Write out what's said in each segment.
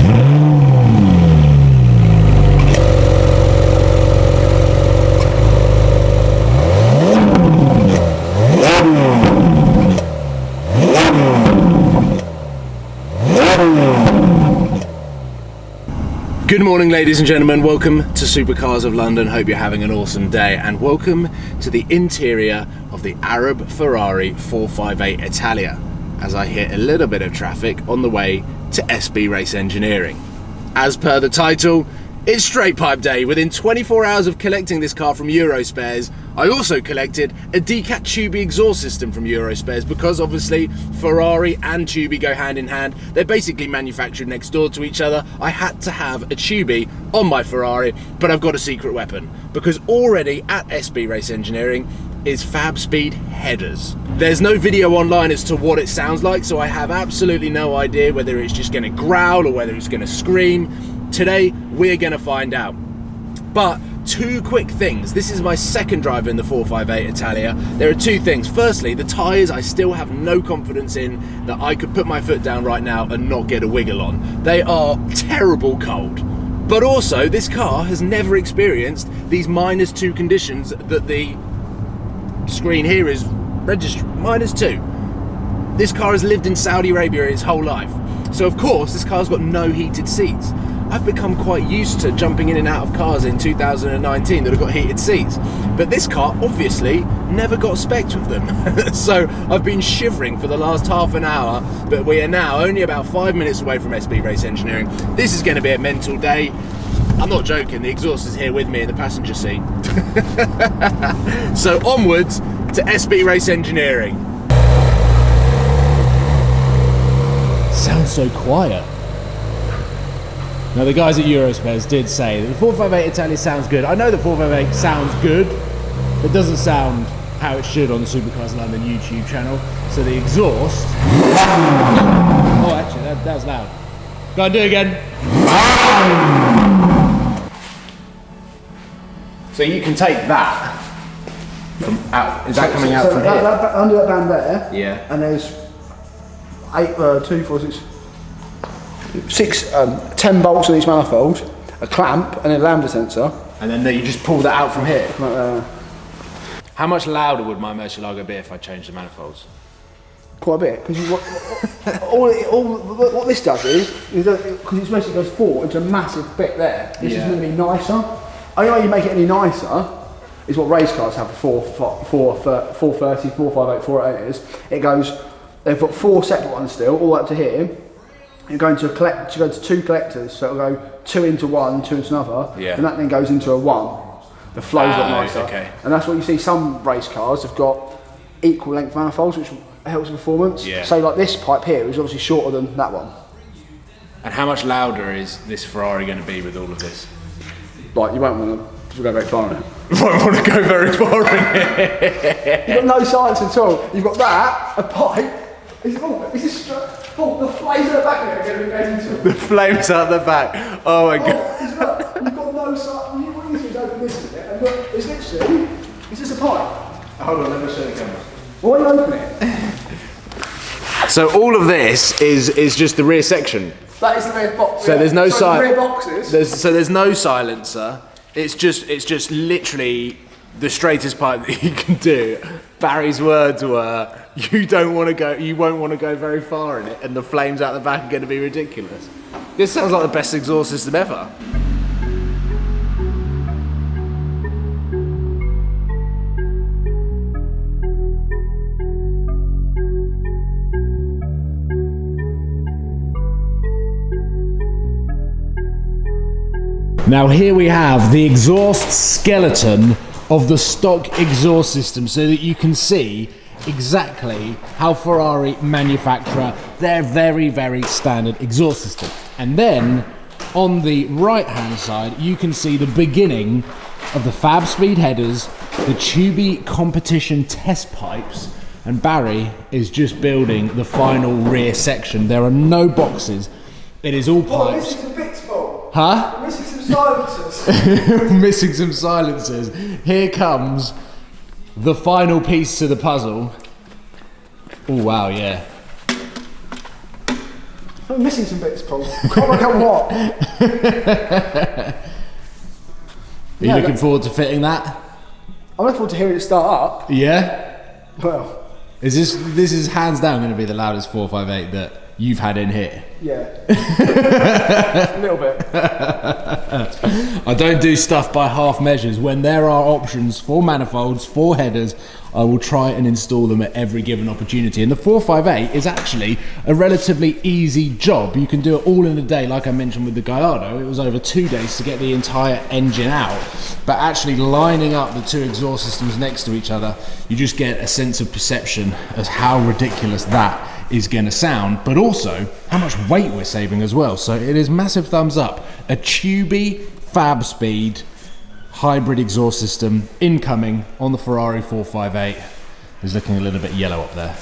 Good morning, ladies and gentlemen. Welcome to Supercars of London. Hope you're having an awesome day, and welcome to the interior of the Arab Ferrari 458 Italia as I hit a little bit of traffic on the way to SB Race Engineering. As per the title, it's straight pipe day. Within 24 hours of collecting this car from Eurospares, I also collected a Decat Tubi exhaust system from Eurospares because obviously Ferrari and Tubi go hand in hand. They're basically manufactured next door to each other. I had to have a Tubi on my Ferrari, but I've got a secret weapon because already at SB Race Engineering is Fabspeed headers. There's no video online as to what it sounds like, so I have absolutely no idea whether it's just going to growl or whether it's going to scream. Today, we're going to find out. But two quick things. This is my second drive in the 458 Italia. There are two things. Firstly, the tyres I still have no confidence in that I could put my foot down right now and not get a wiggle on. They are terrible cold. But also, this car has never experienced these -2 conditions that the screen here is registering. -2. This car has lived in Saudi Arabia its whole life. So of course, this car's got no heated seats. I've become quite used to jumping in and out of cars in 2019 that have got heated seats. But this car obviously never got spec'd with them. So I've been shivering for the last half an hour, but we are now only about 5 minutes away from SB Race Engineering. This is going to be a mental day. I'm not joking, the exhaust is here with me in the passenger seat. So onwards to SB Race Engineering. Sounds so quiet. Now the guys at Eurospares did say that the 458 Italia sounds good. I know the 458 sounds good, but doesn't sound how it should on the Supercars London YouTube channel. So the exhaust... Oh, actually, that was loud. Go on, do it again. So you can take that from out. Is that coming out from here? Under that band there. Yeah. And there's 10 bolts on each manifold, a clamp, and a lambda sensor. And then you just pull that out from here. How much louder would my Murcielago be if I changed the manifolds? Quite a bit, because what this does is because it basically goes forward into a massive bit there. This is going to be nicer. Only way you make it any nicer is what race cars have. 430, 458, 488 is. It goes. They've got 4 separate ones still, all the way up to here. You're going to go to 2 collectors, so it'll go 2 into one, 2 into another, and that then goes into a 1. The flow's a lot nicer. Okay. And that's what you see. Some race cars have got equal length manifolds, which helps with performance. Yeah. So like this pipe here is obviously shorter than that one. And how much louder is this Ferrari going to be with all of this? Like, you won't want to go very far in it. You won't want to go very far in it. You've got no silence at all. You've got that, a pipe. The flames at the back of it are going to be going into it. The flames out the back. Oh my god. You've got no silence. What you do is open this a bit, and look, it's literally, it's just a pipe. Hold on, let me show the camera. Why are you opening it? So all of this is just the rear section. That is the rear box. So there's no rear boxes. There's no silencer. It's just literally the straightest pipe that you can do. Barry's words were, you won't want to go very far in it, and the flames out the back are going to be ridiculous. This sounds like the best exhaust system ever. Now here we have the exhaust skeleton of the stock exhaust system so that you can see exactly how Ferrari manufacture their very, very standard exhaust system. And then on the right hand side you can see the beginning of the Fabspeed headers, the Tubi competition test pipes, and Barry is just building the final rear section. There are no boxes, it is all pipes. Missing some bits, Paul. Huh? We're missing some silencers. Missing some silencers. Here comes the final piece to the puzzle. Oh wow, yeah. I'm missing some bits, Paul. Can't work out what. Are you looking forward to fitting that? I'm looking forward to hearing it start up. Yeah? Well, This is hands down going to be the loudest 458 that you've had in here. yeah. A little bit. I don't do stuff by half measures. When there are options for manifolds, for headers, I will try and install them at every given opportunity. And the 458 is actually a relatively easy job. You can do it all in a day, like I mentioned with the Gallardo. It was over 2 days to get the entire engine out. But actually lining up the two exhaust systems next to each other, you just get a sense of perception as how ridiculous that is going to sound, but also how much weight we're saving as well. So it is massive thumbs up. A Tubi Fabspeed hybrid exhaust system incoming on the Ferrari 458. Is looking a little bit yellow up there.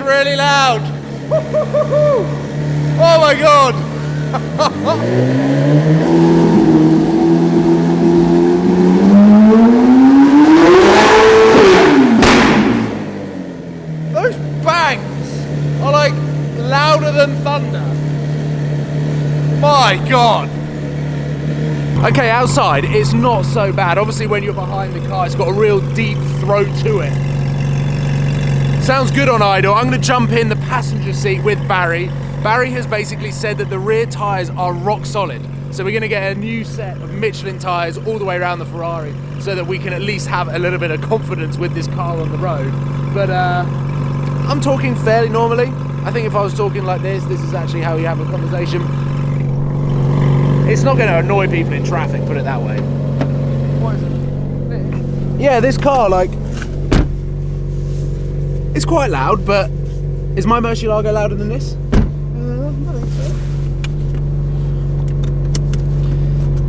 Really loud. Oh my god. Those bangs are like louder than thunder. My god. Okay, outside it's not so bad. Obviously when you're behind the car it's got a real deep throat to it. Sounds good on idle. I'm going to jump in the passenger seat with Barry. Barry has basically said that the rear tyres are rock solid. So we're going to get a new set of Michelin tyres all the way around the Ferrari so that we can at least have a little bit of confidence with this car on the road. But I'm talking fairly normally. I think if I was talking like this is actually how you have a conversation. It's not going to annoy people in traffic, put it that way. What is it? Yeah, this car, like, it's quite loud, but is my Murcielago louder than this? I don't think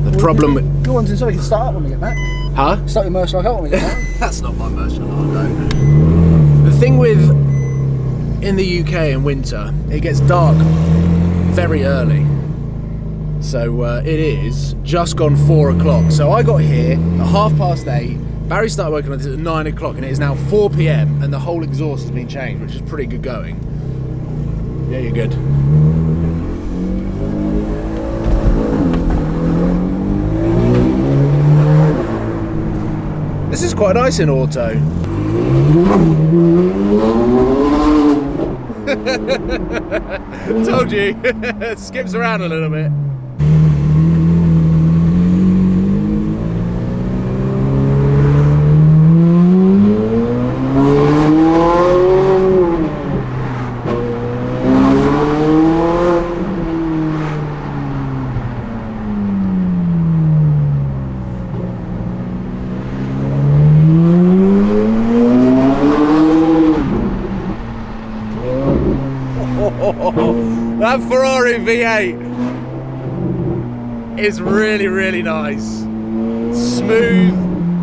so. The problem with... Your one's inside, you can start up when we get back. Huh? Start your Murcielago when we get back. That's not my Murcielago. The thing with... in the UK in winter, it gets dark very early. So it is just gone 4 o'clock. So I got here at 8:30. Barry started working on this at 9 o'clock and it is now 4 PM and the whole exhaust has been changed, which is pretty good going. Yeah, you're good. This is quite nice in auto. Told you. Skips around a little bit. That Ferrari V8 is really, really nice. Smooth,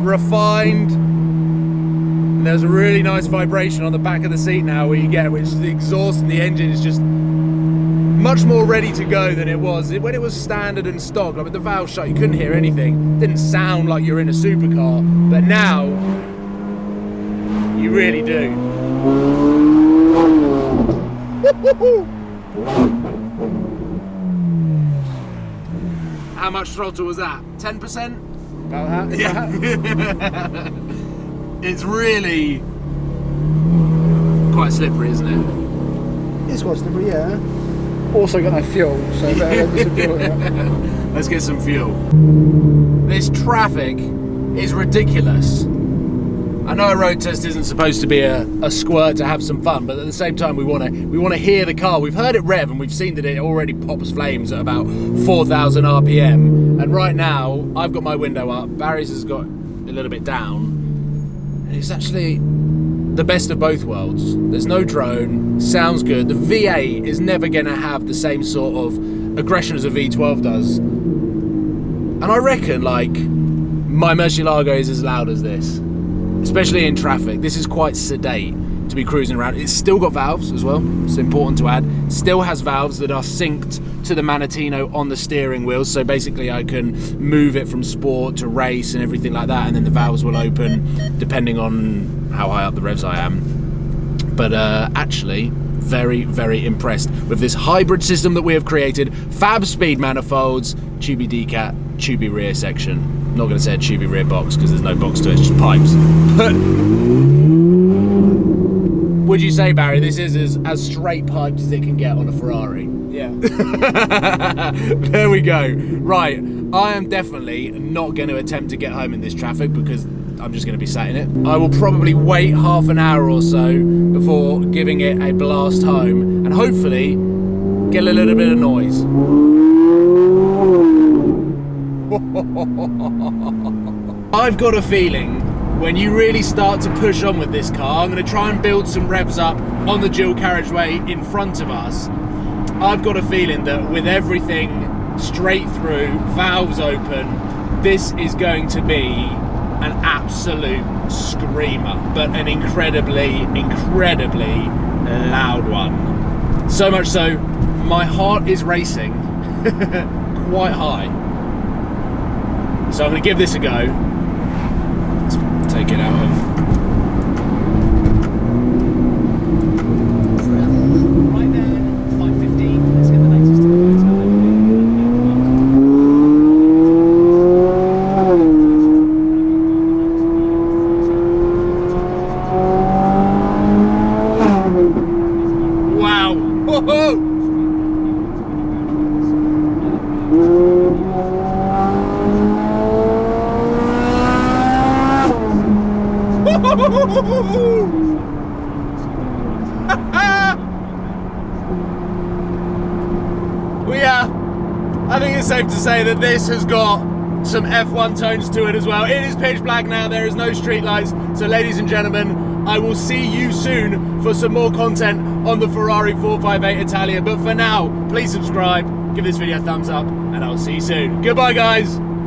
refined, and there's a really nice vibration on the back of the seat now where you get, which is the exhaust and the engine is just much more ready to go than it was. When it was standard and stock, like with the valve shut, you couldn't hear anything. It didn't sound like you're in a supercar, but now you really do. How much throttle was that? 10%? About that. Yeah. It's really quite slippery, isn't it? It's quite slippery, yeah. Also got no fuel, so better get some fuel. Yeah. Let's get some fuel. This traffic is ridiculous. I know a road test isn't supposed to be a squirt to have some fun, but at the same time we want to hear the car. We've heard it rev and we've seen that it already pops flames at about 4,000 RPM. And right now I've got my window up, Barry's has got a little bit down, and it's actually the best of both worlds. There's no drone, sounds good. The V8 is never going to have the same sort of aggression as a V12 does. And I reckon, like, my Murcielago is as loud as this, especially in traffic. This is quite sedate to be cruising around. It's still got valves as well, it's important to add. Still has valves that are synced to the Manatino on the steering wheel, so basically I can move it from sport to race and everything like that, and then the valves will open depending on how high up the revs I am. But actually, very, very impressed with this hybrid system that we have created. Fabspeed manifolds, Tubi decat, Tubi rear section. I'm not going to say a Tubi rear box because there's no box to it, it's just pipes. But would you say, Barry, this is as straight piped as it can get on a Ferrari? Yeah. There we go. Right, I am definitely not going to attempt to get home in this traffic because I'm just going to be sat in it. I will probably wait half an hour or so before giving it a blast home and hopefully get a little bit of noise. I've got a feeling when you really start to push on with this car, I'm going to try and build some revs up on the dual carriageway in front of us. I've got a feeling that with everything straight through, valves open, this is going to be an absolute screamer, but an incredibly, incredibly loud one. So much so, my heart is racing quite high. So I'm going to give this a go. Let's take it out of... Right there, 5:15. Let's get the latest to the Wow! Whoa-ho! I think it's safe to say that this has got some F1 tones to it as well. It is pitch black now, there is no street lights. So ladies and gentlemen, I will see you soon for some more content on the Ferrari 458 Italia. But for now, please subscribe, give this video a thumbs up, and I'll see you soon. Goodbye, guys.